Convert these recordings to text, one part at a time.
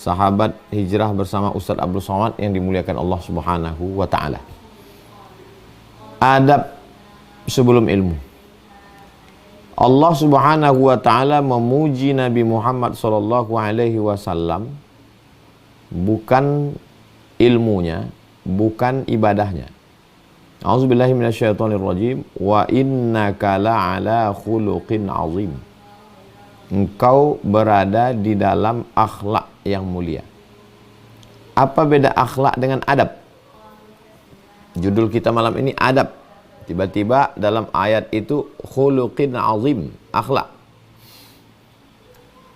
sahabat hijrah bersama Ustadz Abdul Somad yang dimuliakan Allah Subhanahu wa Ta'ala. Adab sebelum ilmu. Allah Subhanahu wa Ta'ala memuji Nabi Muhammad sallallahu alaihi wasallam bukan ilmunya, bukan ibadahnya. A'udzubillahi minasyaitonirrajim. Wa innaka la'ala khuluqin azim. Engkau berada di dalam akhlak yang mulia. Apa beda akhlak dengan adab? Judul kita malam ini adab. Tiba-tiba dalam ayat itu khuluqin azim, akhlak.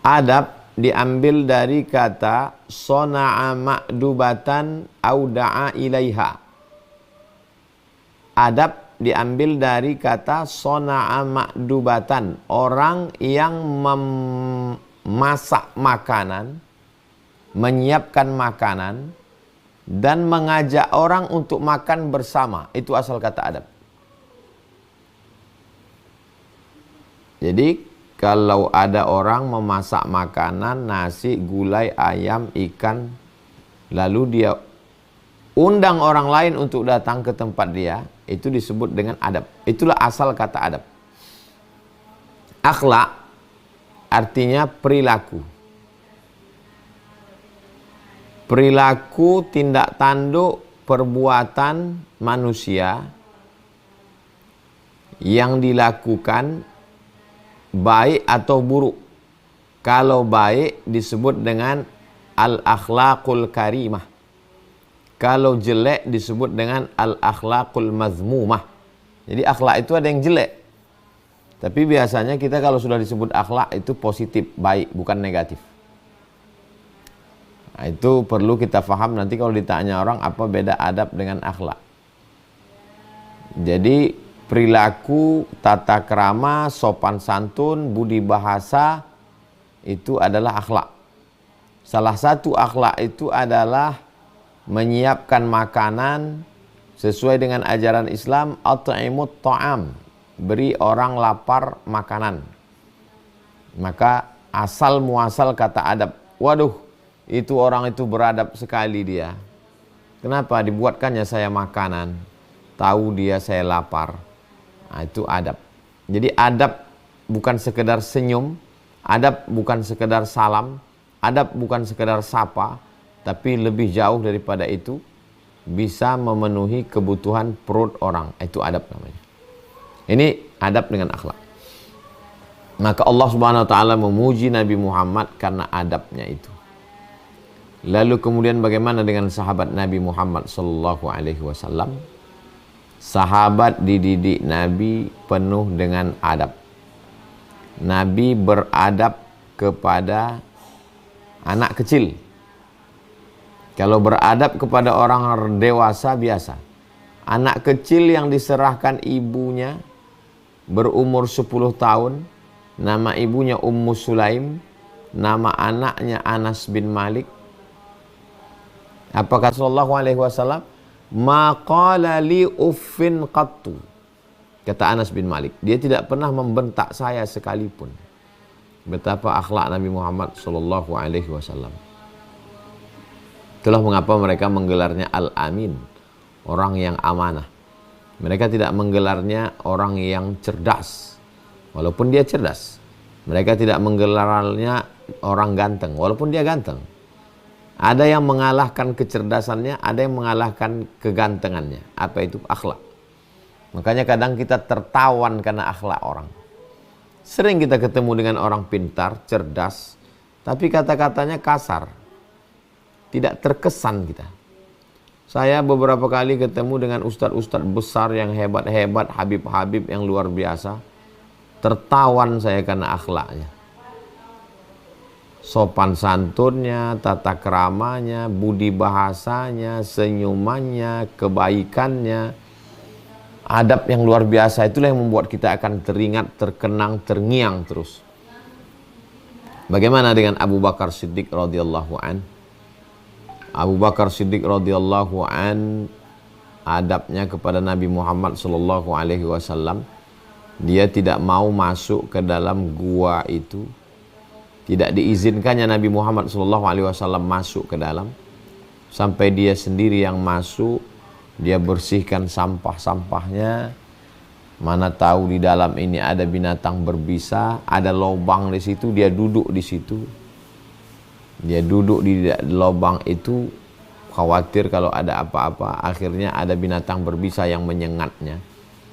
Adab diambil dari kata sona'a ma'dubatan au da'a ilaiha. Adab diambil dari kata sona'a ma'dubatan, orang yang memasak makanan, menyiapkan makanan dan mengajak orang untuk makan bersama. Itu asal kata adab. Jadi kalau ada orang memasak makanan, nasi, gulai, ayam, ikan, lalu dia undang orang lain untuk datang ke tempat dia, itu disebut dengan adab. Itulah asal kata adab. Akhlak artinya perilaku. Perilaku, tindak tanduk, perbuatan manusia yang dilakukan baik atau buruk. Kalau baik disebut dengan al-akhlaqul karimah. Kalau jelek disebut dengan al-akhlaqul mazmumah. Jadi akhlak itu ada yang jelek. Tapi biasanya kita kalau sudah disebut akhlak itu positif, baik, bukan negatif. Nah, itu perlu kita paham nanti kalau ditanya orang apa beda adab dengan akhlak. Jadi perilaku, tata krama, sopan santun, budi bahasa itu adalah akhlak. Salah satu akhlak itu adalah menyiapkan makanan sesuai dengan ajaran Islam, at'imut ta'am, beri orang lapar makanan. Maka asal muasal kata adab, waduh, itu orang itu beradab sekali dia. Kenapa dibuatkannya saya makanan? Tahu dia saya lapar. Nah, itu adab. Jadi adab bukan sekedar senyum, adab bukan sekedar salam, adab bukan sekedar sapa, tapi lebih jauh daripada itu, bisa memenuhi kebutuhan perut orang. Itu adab namanya. Ini adab dengan akhlak. Maka Allah Subhanahu wa Ta'ala memuji Nabi Muhammad karena adabnya itu. Lalu kemudian bagaimana dengan sahabat Nabi Muhammad sallallahu alaihi wasallam? Sahabat dididik Nabi penuh dengan adab. Nabi beradab kepada anak kecil. Kalau beradab kepada orang dewasa biasa. Anak kecil yang diserahkan ibunya berumur 10 tahun. Nama ibunya Ummu Sulaim. Nama anaknya Anas bin Malik. Apa kata Sallallahu Alaihi Wasallam? Ma qala li uffin qattu. Kata Anas bin Malik, dia tidak pernah membentak saya sekalipun. Betapa akhlak Nabi Muhammad sallallahu alaihi wasallam. Itulah mengapa mereka menggelarnya Al-Amin, orang yang amanah. Mereka tidak menggelarnya orang yang cerdas, walaupun dia cerdas. Mereka tidak menggelarnya orang ganteng, walaupun dia ganteng. Ada yang mengalahkan kecerdasannya, ada yang mengalahkan kegantengannya. Apa itu? Akhlak. Makanya kadang kita tertawan karena akhlak orang. Sering kita ketemu dengan orang pintar, cerdas, tapi kata-katanya kasar. Tidak terkesan kita. Saya beberapa kali ketemu dengan ustadz-ustadz besar yang hebat-hebat, habib-habib yang luar biasa. Tertawan saya karena akhlaknya. Sopan santunnya, tata keramanya, budi bahasanya, senyumannya, kebaikannya, adab yang luar biasa. Itulah yang membuat kita akan teringat, terkenang, terngiang terus. Bagaimana dengan Abu Bakar Siddiq radhiyallahu an? Abu Bakar Siddiq radhiyallahu an, adabnya kepada Nabi Muhammad sallallahu alaihi wasallam, dia tidak mau masuk ke dalam gua itu Tidak diizinkannya Nabi Muhammad SAW masuk ke dalam, sampai dia sendiri yang masuk, dia bersihkan sampah-sampahnya. Mana tahu di dalam ini ada binatang berbisa, ada lubang di situ, dia duduk di situ. Dia duduk di lubang itu, khawatir kalau ada apa-apa, akhirnya ada binatang berbisa yang menyengatnya.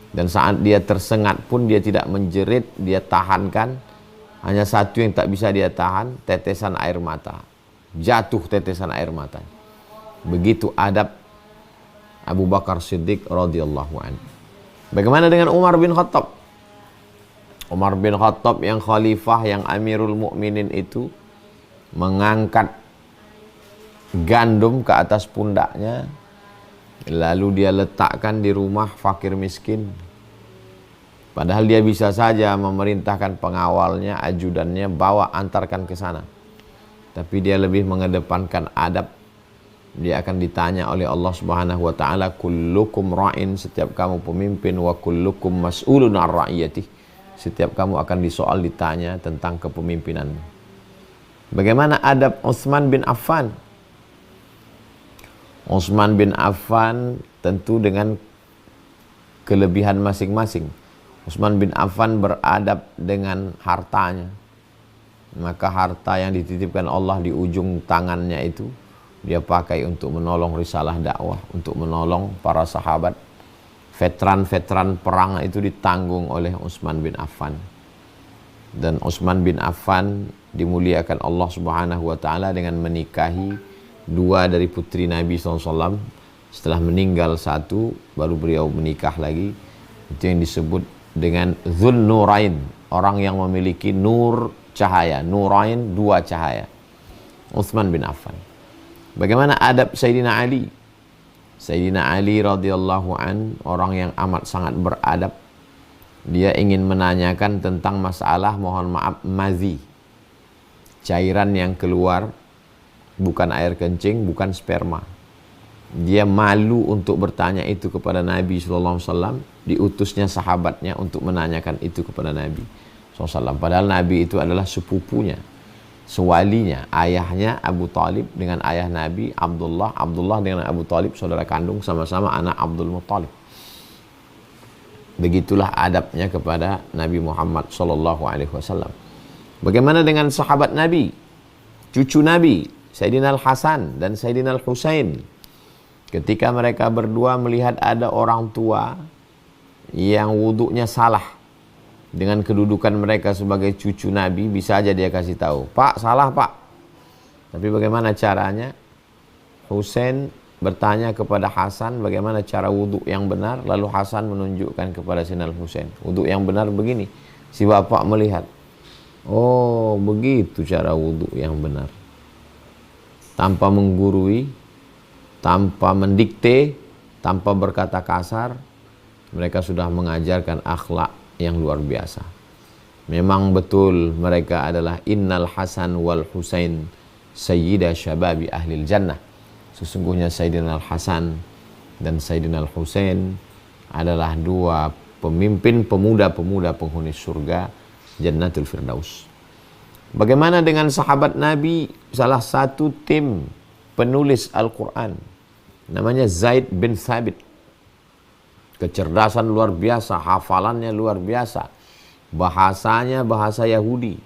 Dan saat dia tersengat pun dia tidak menjerit, dia tahankan. Hanya satu yang tak bisa dia tahan, tetesan air mata. Jatuh tetesan air mata. Begitu adab Abu Bakar Siddiq radhiyallahu anhu. Bagaimana dengan Umar bin Khattab? Umar bin Khattab yang khalifah, yang Amirul Mukminin itu mengangkat gandum ke atas pundaknya, lalu dia letakkan di rumah fakir miskin. Padahal dia bisa saja memerintahkan pengawalnya, ajudannya, bawa antarkan ke sana. Tapi dia lebih mengedepankan adab. Dia akan ditanya oleh Allah Subhanahu wa taala, kullukum ra'in, setiap kamu pemimpin, wa kullukum mas'ulun 'an ra'iyatih. Setiap kamu akan disoal, ditanya tentang kepemimpinan. Bagaimana adab Utsman bin Affan? Utsman bin Affan tentu dengan kelebihan masing-masing. Utsman bin Affan beradab dengan hartanya. Maka harta yang dititipkan Allah di ujung tangannya itu dia pakai untuk menolong risalah dakwah, untuk menolong para sahabat. Veteran-veteran perang itu ditanggung oleh Utsman bin Affan. Dan Utsman bin Affan dimuliakan Allah Subhanahu wa taala dengan menikahi dua dari putri Nabi SAW. Setelah meninggal satu, baru beliau menikah lagi. Itu yang disebut dengan Dzun Nurain, orang yang memiliki nur cahaya. Nurain, dua cahaya. Utsman bin Affan. Bagaimana adab Sayyidina Ali? Sayyidina Ali radhiyallahu an, orang yang amat sangat beradab. Dia ingin menanyakan tentang masalah, mohon maaf, mazi, cairan yang keluar, bukan air kencing, bukan sperma. Dia malu untuk bertanya itu kepada Nabi SAW. Diutusnya sahabatnya untuk menanyakan itu kepada Nabi SAW. Padahal Nabi itu adalah sepupunya, sewalinya, ayahnya Abu Talib dengan ayah Nabi Abdullah, Abdullah dengan Abu Talib saudara kandung, sama-sama anak Abdul Muttalib. Begitulah adabnya kepada Nabi Muhammad SAW. Bagaimana dengan sahabat Nabi, cucu Nabi, Sayyidina Al-Hasan dan Sayyidina Al-Husain? Ketika mereka berdua melihat ada orang tua yang wuduknya salah, dengan kedudukan mereka sebagai cucu Nabi, bisa aja dia kasih tahu, Pak, salah Pak. Tapi bagaimana caranya? Husain bertanya kepada Hasan bagaimana cara wuduk yang benar, lalu Hasan menunjukkan kepada Sayyidina Husain, wuduk yang benar begini. Si bapak melihat, oh begitu cara wuduk yang benar. Tanpa menggurui, tanpa mendikte, tanpa berkata kasar, mereka sudah mengajarkan akhlak yang luar biasa. Memang betul mereka adalah innal Hasan wal Husain sayyida syababi ahlil jannah. Sesungguhnya Sayyidina Al-Hasan dan Sayyidina Al-Husain adalah dua pemimpin pemuda-pemuda penghuni surga Jannatul Firdaus. Bagaimana dengan sahabat Nabi, salah satu tim penulis Al-Quran, namanya Zaid bin Thabit. Kecerdasan luar biasa, hafalannya luar biasa, bahasanya bahasa Yahudi.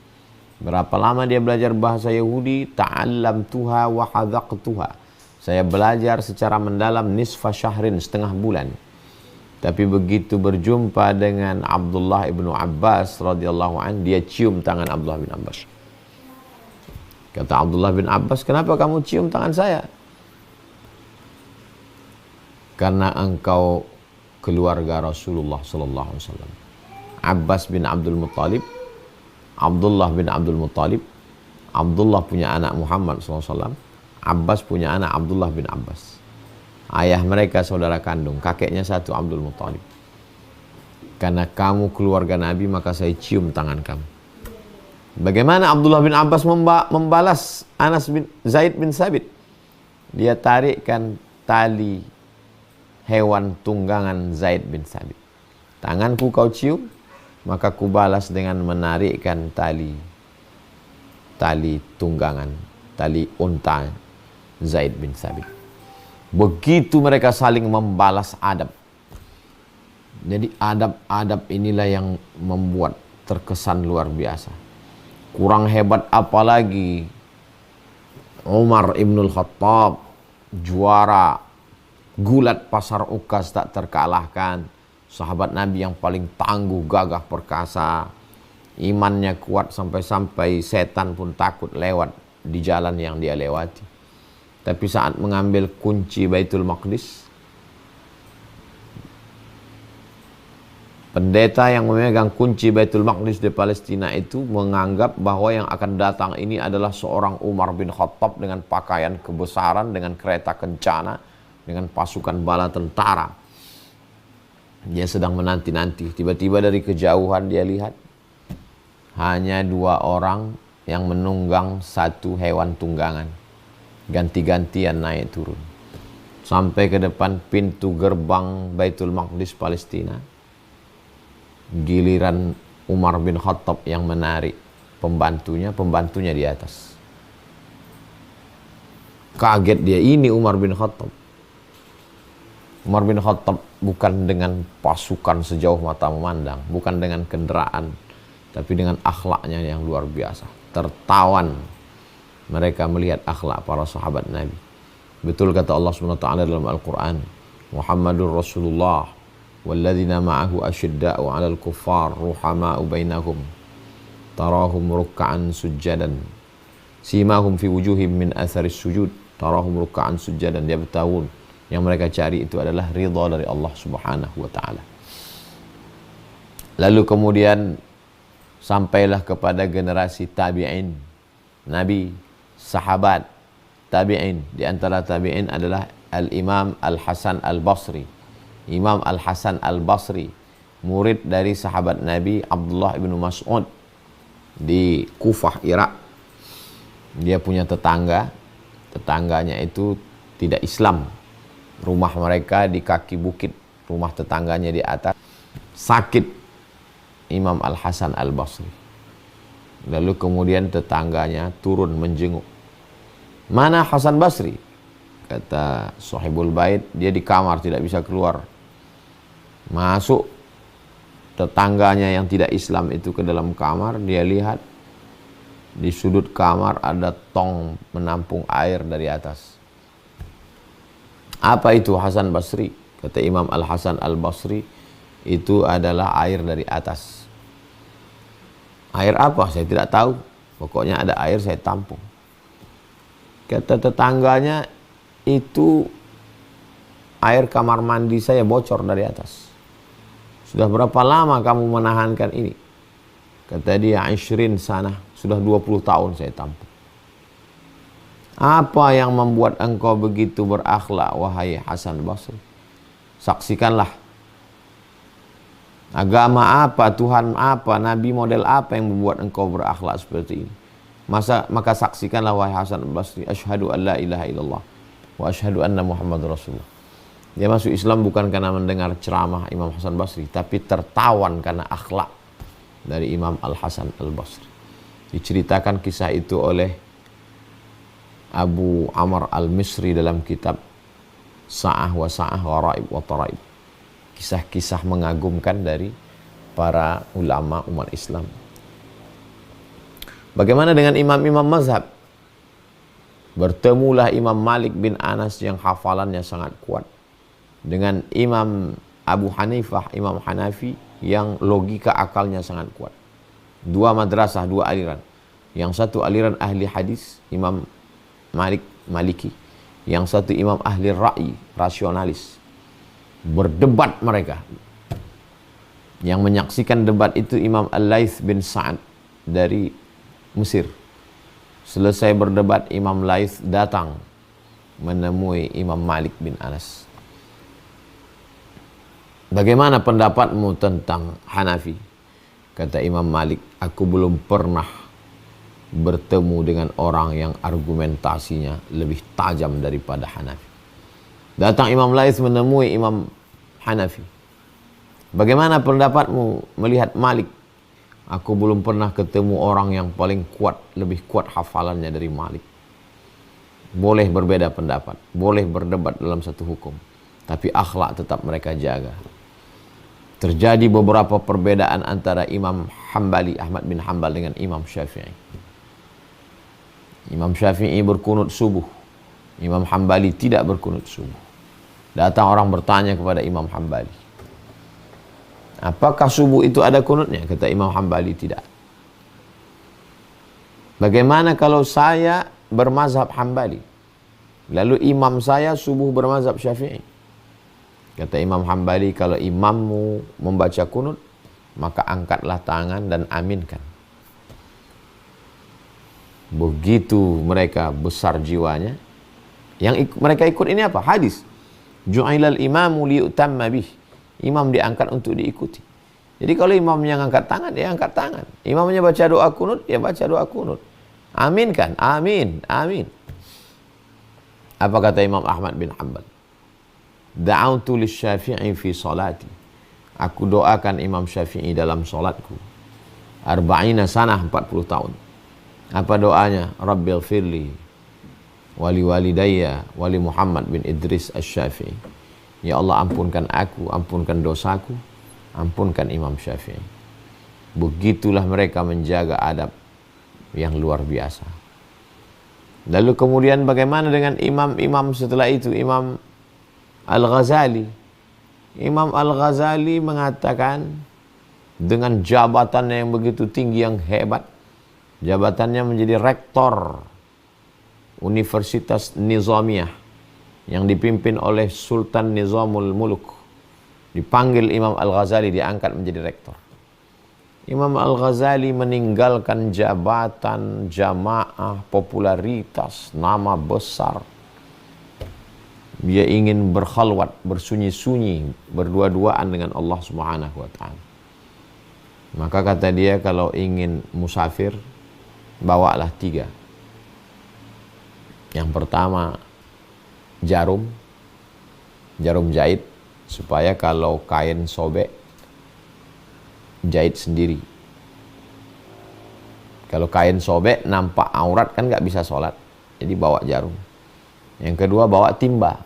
Berapa lama dia belajar bahasa Yahudi? Ta'allamtuha wa hadaqtuha. Saya belajar secara mendalam nisfa syahrin, setengah bulan. Tapi begitu berjumpa dengan Abdullah ibnu Abbas radhiyallahu an, dia cium tangan Abdullah bin Abbas. Kata Abdullah bin Abbas, kenapa kamu cium tangan saya? Karena engkau keluarga Rasulullah sallallahu alaihi wasallam. Abbas bin Abdul Muttalib, Abdullah bin Abdul Muttalib, Abdullah punya anak Muhammad sallallahu alaihi wasallam, Abbas punya anak Abdullah bin Abbas. Ayah mereka saudara kandung, kakeknya satu Abdul Muttalib. Karena kamu keluarga Nabi, maka saya cium tangan kamu. Bagaimana Abdullah bin Abbas membalas Anas bin Zaid bin Sabit? Dia tarikkan tali hewan tunggangan Zaid bin Sabit. Tanganku kau cium, maka ku balas dengan menarikkan tali tali tunggangan, tali unta Zaid bin Thabit. Begitu mereka saling membalas adab. Jadi adab-adab inilah yang membuat terkesan luar biasa. Kurang hebat apalagi Umar ibnul Khattab, juara gulat pasar Ukas tak terkalahkan. Sahabat Nabi yang paling tangguh, gagah, perkasa. Imannya kuat sampai-sampai setan pun takut lewat di jalan yang dia lewati. Tapi saat mengambil kunci Baitul Maqdis, pendeta yang memegang kunci Baitul Maqdis di Palestina itu menganggap bahwa yang akan datang ini adalah seorang Umar bin Khattab dengan pakaian kebesaran, dengan kereta kencana, dengan pasukan bala tentara. Dia sedang menanti-nanti. Tiba-tiba dari kejauhan dia lihat hanya 2 orang yang menunggang satu hewan tunggangan. Ganti-gantian naik turun. Sampai ke depan pintu gerbang Baitul Maqdis Palestina. Giliran Umar bin Khattab yang menarik pembantunya di atas. Kaget dia, ini Umar bin Khattab. Umar bin Khattab bukan dengan pasukan sejauh mata memandang, bukan dengan kendaraan, tapi dengan akhlaknya yang luar biasa. Tertawan mereka melihat akhlak para sahabat Nabi. Betul kata Allah SWT dalam Al-Quran, Muhammadur Rasulullah walladzina ma'ahu asyidda'u 'alal kuffar ruhama'u bainahum tarahum ruk'an sujjadan simahum fi wujuhim min atharis sujud tarahum ruk'an sujjadan. Dia bertahun yang mereka cari itu adalah ridha dari Allah Subhanahu wa taala. Lalu kemudian sampailah kepada generasi tabi'in, nabi, sahabat, tabi'in. Di antara tabi'in adalah Al-Imam Al-Hasan Al-Basri. Imam Al-Hasan Al-Basri, murid dari sahabat Nabi Abdullah ibn Mas'ud di Kufah, Irak. Dia punya tetangganya itu tidak Islam. Rumah mereka di kaki bukit, rumah tetangganya di atas. Sakit Imam Al-Hasan Al-Basri. Lalu kemudian tetangganya turun menjenguk. Mana Hasan Basri? Kata Sahibul Bait, dia di kamar tidak bisa keluar. Masuk tetangganya yang tidak Islam itu ke dalam kamar, dia lihat di sudut kamar ada tong menampung air dari atas. Apa itu Hasan Basri? Kata Imam Al-Hasan Al-Basri, itu adalah air dari atas. Air apa? Saya tidak tahu. Pokoknya ada air, saya tampung. Kata tetangganya, itu air kamar mandi saya bocor dari atas. Sudah berapa lama kamu menahankan ini? Kata dia, 20 sana. Sudah 20 tahun saya tampung. Apa yang membuat engkau begitu berakhlak, wahai Hasan Basri? Saksikanlah. Agama apa, Tuhan apa, Nabi model apa yang membuat engkau berakhlak seperti ini? Maka saksikanlah, wahai Hasan Basri, asyhadu an la ilaha illallah wa asyhadu anna Muhammad Rasulullah. Dia masuk Islam bukan karena mendengar ceramah Imam Hasan Basri, tapi tertawan karena akhlak dari Imam Al-Hasan Al-Basri. Diceritakan kisah itu oleh Abu Amr Al-Misri dalam kitab Sa'ah wa Sa'ah Gharaib wa Taraib. Kisah-kisah mengagumkan dari para ulama umat Islam. Bagaimana dengan imam-imam mazhab? Bertemulah Imam Malik bin Anas yang hafalannya sangat kuat dengan Imam Abu Hanifah, Imam Hanafi yang logika akalnya sangat kuat. 2 madrasah, 2 aliran. Yang satu aliran ahli hadis, Imam Maliki. Yang satu imam ahli ra'i, rasionalis. Berdebat mereka. Yang menyaksikan debat itu Imam Al-Laits bin Sa'ad dari Mesir. Selesai berdebat, Imam Laits datang menemui Imam Malik bin Anas. Bagaimana pendapatmu tentang Hanafi? Kata Imam Malik, aku belum pernah bertemu dengan orang yang argumentasinya lebih tajam daripada Hanafi. Datang Imam Laits menemui Imam Hanafi. Bagaimana pendapatmu melihat Malik? Aku belum pernah ketemu orang yang paling kuat, lebih kuat hafalannya dari Malik. Boleh berbeda pendapat, boleh berdebat dalam satu hukum, tapi akhlak tetap mereka jaga. Terjadi beberapa perbedaan antara Imam Hambali, Ahmad bin Hanbal dengan Imam Syafi'i. Imam Syafi'i berkunut subuh, Imam Hambali tidak berkunut subuh. Datang orang bertanya kepada Imam Hambali, apakah subuh itu ada kunutnya? Kata Imam Hambali, tidak. Bagaimana kalau saya bermazhab Hambali, lalu imam saya subuh bermazhab Syafi'i? Kata Imam Hambali, kalau imammu membaca kunut, maka angkatlah tangan dan aminkan. Begitu mereka besar jiwanya. Yang mereka ikut ini apa? Hadis. Ju'ilal imamu liyutamma bih. Imam diangkat untuk diikuti. Jadi kalau imamnya angkat tangan, dia angkat tangan. Imamnya baca doa kunut, ya baca doa kunut. Aminkan, amin, amin. Apa kata Imam Ahmad bin Hanbal? Da'autu lisyafi'i fi salati. Aku doakan Imam Syafi'i dalam salatku. Arba'ina sanah, 40 tahun. Apa doanya? Rabbil firli wali walidayya wali Muhammad bin Idris Asy-Syafi'i. Ya Allah, ampunkan aku, ampunkan dosaku, ampunkan Imam Syafi'i. Begitulah mereka menjaga adab yang luar biasa. Lalu kemudian bagaimana dengan imam-imam setelah itu? Imam Al-Ghazali. Imam Al-Ghazali mengatakan dengan jabatannya yang begitu tinggi, yang hebat, jabatannya menjadi rektor Universitas Nizamiyah yang dipimpin oleh Sultan Nizamul Muluk. Dipanggil Imam Al-Ghazali, diangkat menjadi rektor. Imam Al-Ghazali meninggalkan jabatan, jamaah, popularitas, nama besar. Dia ingin berkhalwat, bersunyi-sunyi, berdua-duaan dengan Allah Subhanahu wa ta'ala. Maka kata dia, kalau ingin musafir, bawalah 3. Yang pertama, jarum jahit, supaya kalau kain sobek, jahit sendiri. Kalau kain sobek nampak aurat kan nggak bisa sholat, jadi bawa jarum. Yang kedua, bawa timba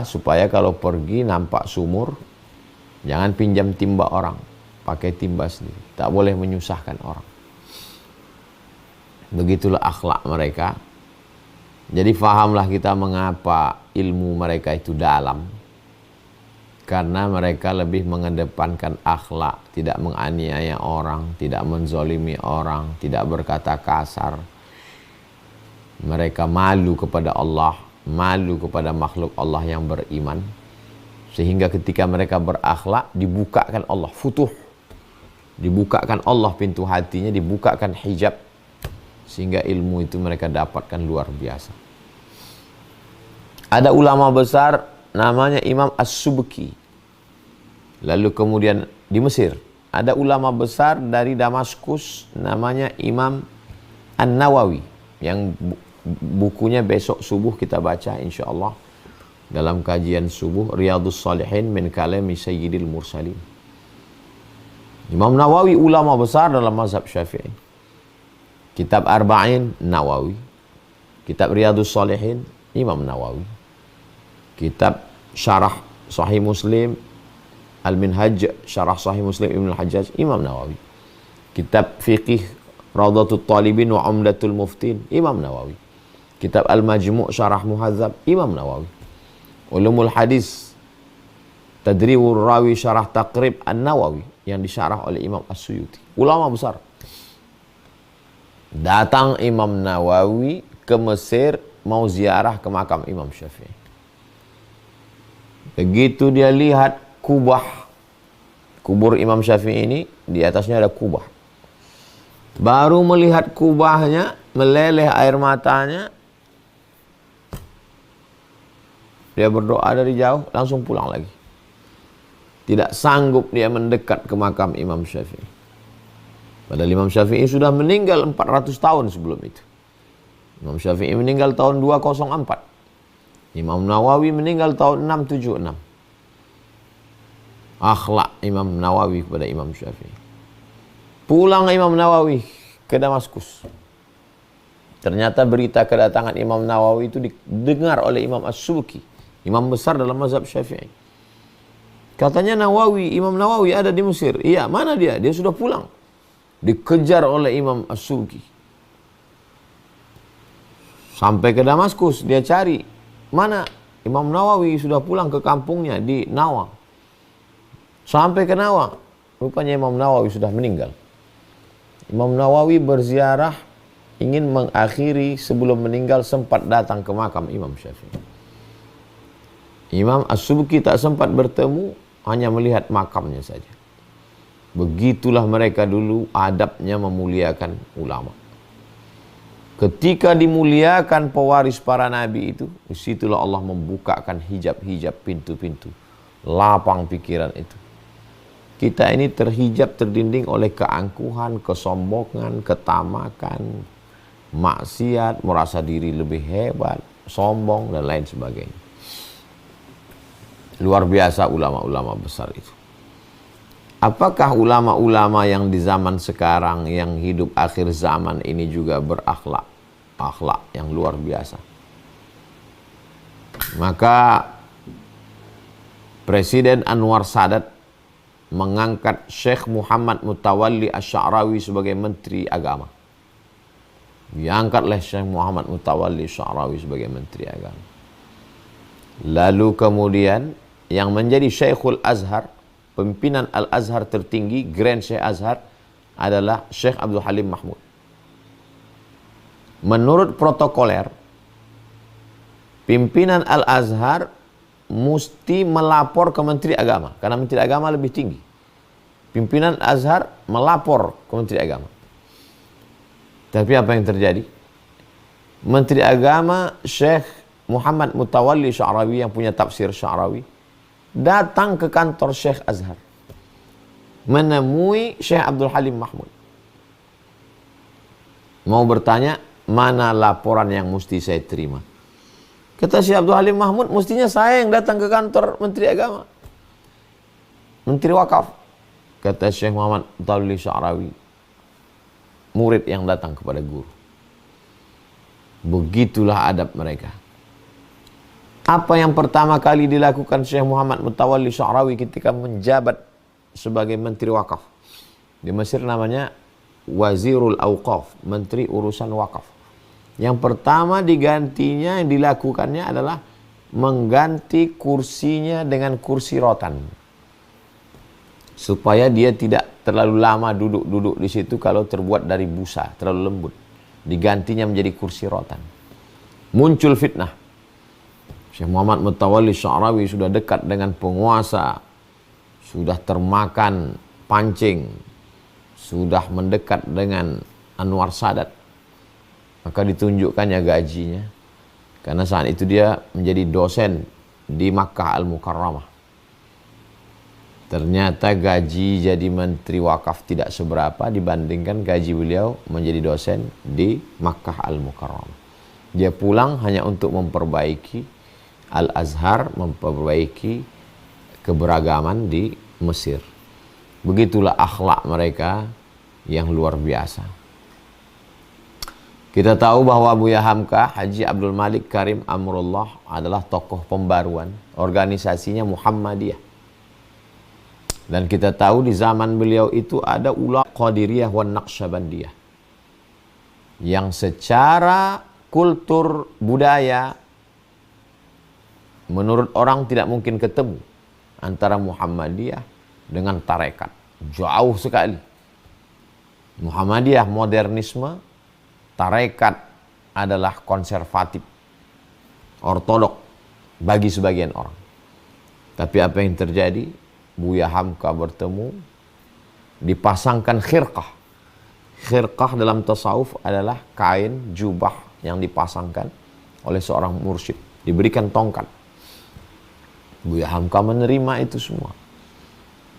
supaya kalau pergi nampak sumur, jangan pinjam timba orang, pakai timba sendiri, tak boleh menyusahkan orang. Begitulah akhlak mereka. Jadi fahamlah kita mengapa ilmu mereka itu dalam. Karena mereka lebih mengedepankan akhlak, tidak menganiaya orang, tidak menzolimi orang, tidak berkata kasar. Mereka malu kepada Allah, malu kepada makhluk Allah yang beriman. Sehingga ketika mereka berakhlak, dibukakan Allah, futuh. Dibukakan Allah pintu hatinya, dibukakan hijab. Sehingga ilmu itu mereka dapatkan luar biasa. Ada ulama besar namanya Imam As-Subki. Lalu kemudian di Mesir ada ulama besar dari Damaskus namanya Imam An-Nawawi, yang bukunya besok subuh kita baca insyaallah dalam kajian subuh, Riyadhus Shalihin min kalami Sayyidil Mursalin. Imam Nawawi ulama besar dalam mazhab Syafi'i. Kitab Arba'in Nawawi, kitab Riyadhus Shalihin Imam Nawawi, kitab Syarah Sahih Muslim Al-Minhaj, Syarah Sahih Muslim Ibn Al-Hajjaj, Imam Nawawi, kitab Fiqih Rawdatul Talibin wa Umdatul Muftin, Imam Nawawi, kitab Al-Majmu' Syarah Muhadzab, Imam Nawawi, Ulumul Hadis Tadriwur Rawi Syarah Taqrib An-Nawawi yang disyarah oleh Imam As-Suyuti. Ulama besar. Datang Imam Nawawi ke Mesir mau ziarah ke makam Imam Syafi'i. Begitu dia lihat kubah, kubur Imam Syafi'i ini, di atasnya ada kubah. Baru melihat kubahnya, meleleh air matanya. Dia berdoa dari jauh, langsung pulang lagi. Tidak sanggup dia mendekat ke makam Imam Syafi'i. Padahal Imam Syafi'i sudah meninggal 400 tahun sebelum itu. Imam Syafi'i meninggal tahun 204. Imam Nawawi meninggal tahun 676. Akhlak Imam Nawawi kepada Imam Syafi'i. Pulang Imam Nawawi ke Damaskus. Ternyata berita kedatangan Imam Nawawi itu didengar oleh Imam As-Subki, imam besar dalam mazhab Syafi'i. Katanya Imam Nawawi ada di Mesir. Iya, mana dia? Dia sudah pulang. Dikejar oleh Imam As-Subki. Sampai ke Damaskus, dia cari. Mana? Imam Nawawi sudah pulang ke kampungnya di Nawa. Sampai ke Nawa. Rupanya Imam Nawawi sudah meninggal. Imam Nawawi berziarah, ingin mengakhiri sebelum meninggal, sempat datang ke makam Imam Syafi'i. Imam As-Subki tak sempat bertemu, hanya melihat makamnya saja. Begitulah mereka dulu adabnya memuliakan ulama. Ketika dimuliakan pewaris para nabi itu, disitulah Allah membukakan hijab-hijab, pintu-pintu, lapang pikiran itu. Kita ini terhijab, terdinding oleh keangkuhan, kesombongan, ketamakan, maksiat, merasa diri lebih hebat, sombong, dan lain sebagainya. Luar biasa ulama-ulama besar itu. Apakah ulama-ulama yang di zaman sekarang, yang hidup akhir zaman ini juga berakhlak? Akhlak yang luar biasa. Maka Presiden Anwar Sadat mengangkat Syekh Muhammad Mutawalli Asy-Sya'rawi sebagai Menteri Agama. Diangkatlah Syekh Muhammad Mutawalli Asy-Sya'rawi sebagai Menteri Agama. Lalu kemudian yang menjadi Syekhul Azhar, pimpinan Al-Azhar tertinggi, Grand Syekh Azhar, adalah Syekh Abdul Halim Mahmud. Menurut protokoler, pimpinan Al-Azhar mesti melapor ke Menteri Agama, karena Menteri Agama lebih tinggi. Pimpinan Azhar melapor ke Menteri Agama. Tapi apa yang terjadi? Menteri Agama Syekh Muhammad Mutawalli Sya'rawi, yang punya tafsir Sya'rawi, datang ke kantor Syekh Azhar, menemui Syekh Abdul Halim Mahmud, mau bertanya, mana laporan yang mesti saya terima? Kata Syekh Abdul Halim Mahmud, mestinya saya yang datang ke kantor Menteri Agama, Menteri Wakaf. Kata Syekh Muhammad Mutawalli Sya'rawi, murid yang datang kepada guru. Begitulah adab mereka. Apa yang pertama kali dilakukan Syekh Muhammad Mutawalli Sya'rawi ketika menjabat sebagai Menteri Wakaf? Di Mesir namanya Wazirul Awqaf, Menteri Urusan Wakaf. Yang pertama digantinya, yang dilakukannya adalah mengganti kursinya dengan kursi rotan. Supaya dia tidak terlalu lama duduk-duduk di situ kalau terbuat dari busa, terlalu lembut. Digantinya menjadi kursi rotan. Muncul fitnah. Syekh Muhammad Mutawalli Sya'rawi sudah dekat dengan penguasa, sudah termakan pancing, sudah mendekat dengan Anwar Sadat. Maka ditunjukkannya gajinya, karena saat itu dia menjadi dosen di Makkah Al-Mukarramah. Ternyata gaji jadi Menteri Wakaf tidak seberapa dibandingkan gaji beliau menjadi dosen di Makkah Al-Mukarramah. Dia pulang hanya untuk memperbaiki Al-Azhar, memperbaiki keberagaman di Mesir. Begitulah akhlak mereka yang luar biasa. Kita tahu bahwa Buya Hamka, Haji Abdul Malik Karim Amrullah, adalah tokoh pembaruan. Organisasinya Muhammadiyah. Dan kita tahu di zaman beliau itu ada ulama Qadiriyah wan Naqsyabandiyah, yang secara kultur budaya menurut orang tidak mungkin ketemu antara Muhammadiyah dengan tarekat. Jauh sekali. Muhammadiyah modernisme, tarekat adalah konservatif, ortodok bagi sebagian orang. Tapi apa yang terjadi? Buya Hamka bertemu, dipasangkan khirqah. Khirqah dalam tasawuf adalah kain jubah yang dipasangkan oleh seorang mursyid, diberikan tongkat. Buya Hamka menerima itu semua,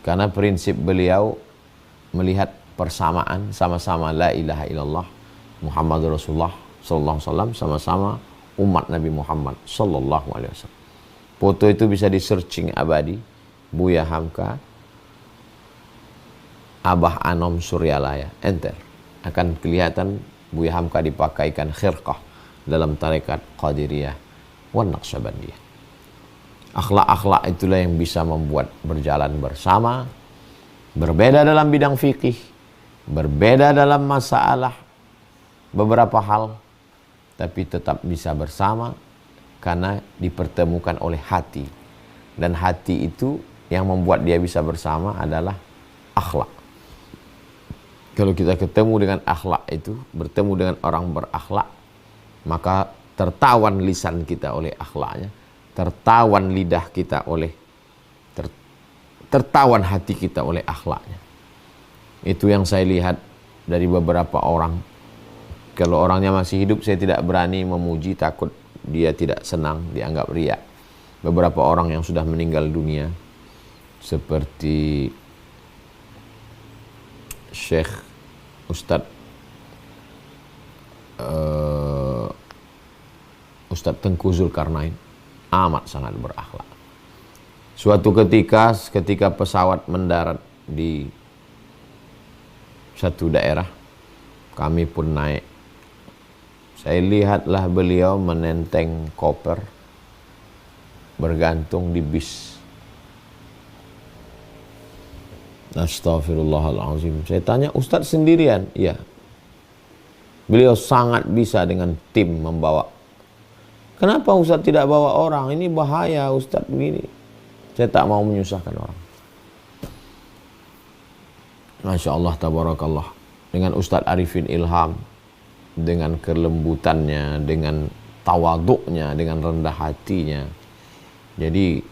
karena prinsip beliau melihat persamaan, sama-sama la ilaha illallah Muhammad Rasulullah sallallahu alaihi wasallam, sama-sama umat Nabi Muhammad sallallahu alaihi wasallam. Foto itu bisa di searching abadi, Buya Hamka Abah Anom Suryalaya, enter akan kelihatan Buya Hamka dipakaikan khirqah dalam tarekat Qadiriyah wan Naqsyabandiyah. Akhlak-akhlak itulah yang bisa membuat berjalan bersama, berbeda dalam bidang fikih, berbeda dalam masalah beberapa hal, tapi tetap bisa bersama karena dipertemukan oleh hati. Dan hati itu yang membuat dia bisa bersama adalah akhlak. Kalau kita ketemu dengan akhlak itu, bertemu dengan orang berakhlak, maka tertawan lisan kita oleh akhlaknya, tertawan lidah kita oleh tertawan hati kita oleh akhlaknya. Itu yang saya lihat dari beberapa orang. Kalau orangnya masih hidup, saya tidak berani memuji, takut dia tidak senang, dianggap riak. Beberapa orang yang sudah meninggal dunia seperti Syekh Ustadz Tengku Zulkarnain amat sangat berakhlak. Suatu ketika pesawat mendarat di satu daerah, kami pun naik. Saya lihatlah beliau menenteng koper bergantung di bis. Astagfirullahaladzim. Saya tanya, Ustadz sendirian? Iya. Beliau sangat bisa dengan tim membawa. Kenapa Ustadz tidak bawa orang? Ini bahaya Ustadz begini. Saya tak mau menyusahkan orang. Masya Allah, tabarakallah. Dengan Ustadz Arifin Ilham, dengan kelembutannya, dengan tawaduknya, dengan rendah hatinya. Jadi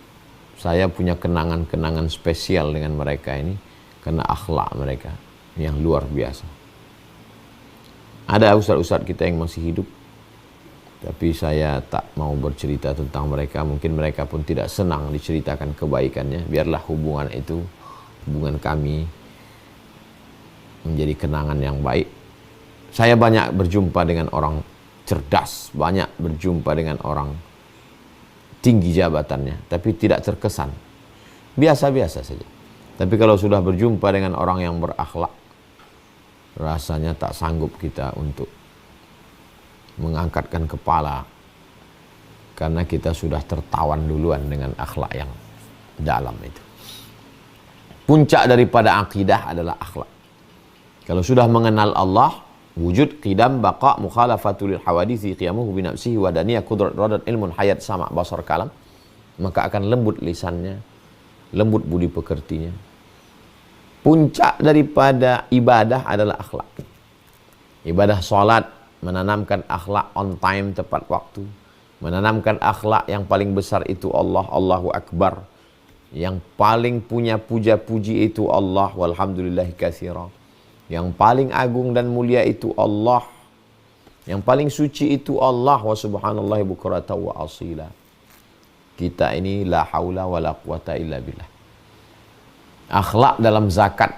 saya punya kenangan-kenangan spesial dengan mereka ini karena akhlak mereka yang luar biasa. Ada ustadz-ustadz kita yang masih hidup, tapi saya tak mau bercerita tentang mereka. Mungkin mereka pun tidak senang diceritakan kebaikannya. Biarlah hubungan itu, hubungan kami menjadi kenangan yang baik. Saya banyak berjumpa dengan orang cerdas, banyak berjumpa dengan orang tinggi jabatannya, tapi tidak terkesan. Biasa-biasa saja. Tapi kalau sudah berjumpa dengan orang yang berakhlak, rasanya tak sanggup kita untuk mengangkatkan kepala karena kita sudah tertawan duluan dengan akhlak yang dalam itu. Puncak daripada akidah adalah akhlak. Kalau sudah mengenal Allah, wujud, qidam, baqa, mukhalafatul hawadisi, qiyamuhu binafsihi, wadaniyah, kudrat, radat, ilmun, hayat, sama, basar, kalam, maka akan lembut lisannya, lembut budi pekertinya. Puncak daripada ibadah adalah akhlak. Ibadah salat menanamkan akhlak on time, tepat waktu. Menanamkan akhlak yang paling besar itu Allah, Allahu Akbar. Yang paling punya puja-puji itu Allah, walhamdulillahi katsira. Yang paling agung dan mulia itu Allah. Yang paling suci itu Allah, wa subhanallahi bukratan wa asila. Kita ini la haula wa la quwata illa billah. Akhlak dalam zakat.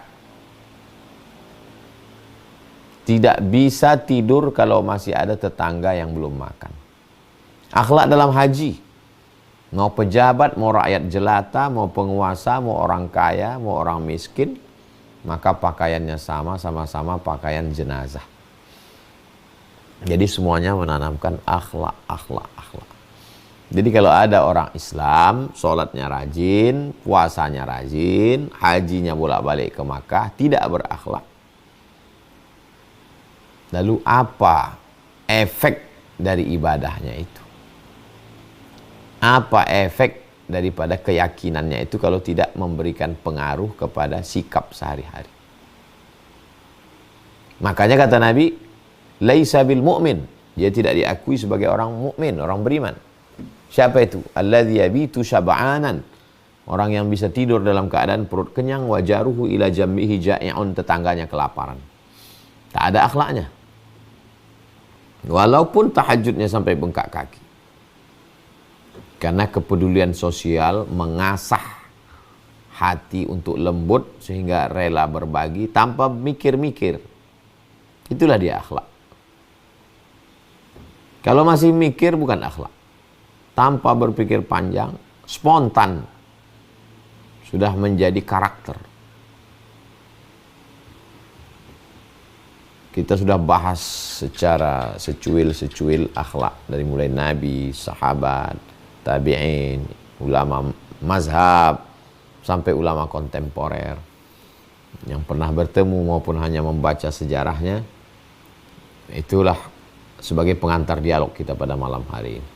Tidak bisa tidur kalau masih ada tetangga yang belum makan. Akhlak dalam haji. Mau pejabat, mau rakyat jelata, mau penguasa, mau orang kaya, mau orang miskin, maka pakaiannya sama-sama pakaian jenazah. Jadi semuanya menanamkan akhlak. Jadi kalau ada orang Islam, sholatnya rajin, puasanya rajin, hajinya bolak-balik ke Makkah, tidak berakhlak. Lalu apa efek dari ibadahnya itu? Apa efek daripada keyakinannya itu kalau tidak memberikan pengaruh kepada sikap sehari-hari? Makanya kata Nabi, laisa bil mu'min, dia tidak diakui sebagai orang mukmin, orang beriman. Siapa itu? Alladzi yabitu syab'anan, orang yang bisa tidur dalam keadaan perut kenyang, wajaruhu ila jambihi ja'i'un, tetangganya kelaparan. Tak ada akhlaknya. Walaupun tahajudnya sampai bengkak kaki. Karena kepedulian sosial mengasah hati untuk lembut sehingga rela berbagi tanpa mikir-mikir. Itulah dia akhlak. Kalau masih mikir bukan akhlak. Tanpa berpikir panjang, spontan, sudah menjadi karakter. kita sudah bahas secara secuil-secuil akhlak dari mulai Nabi, sahabat, tabi'in, ulama mazhab, sampai ulama kontemporer yang pernah bertemu maupun hanya membaca sejarahnya. Itulah sebagai pengantar dialog kita pada malam hari ini.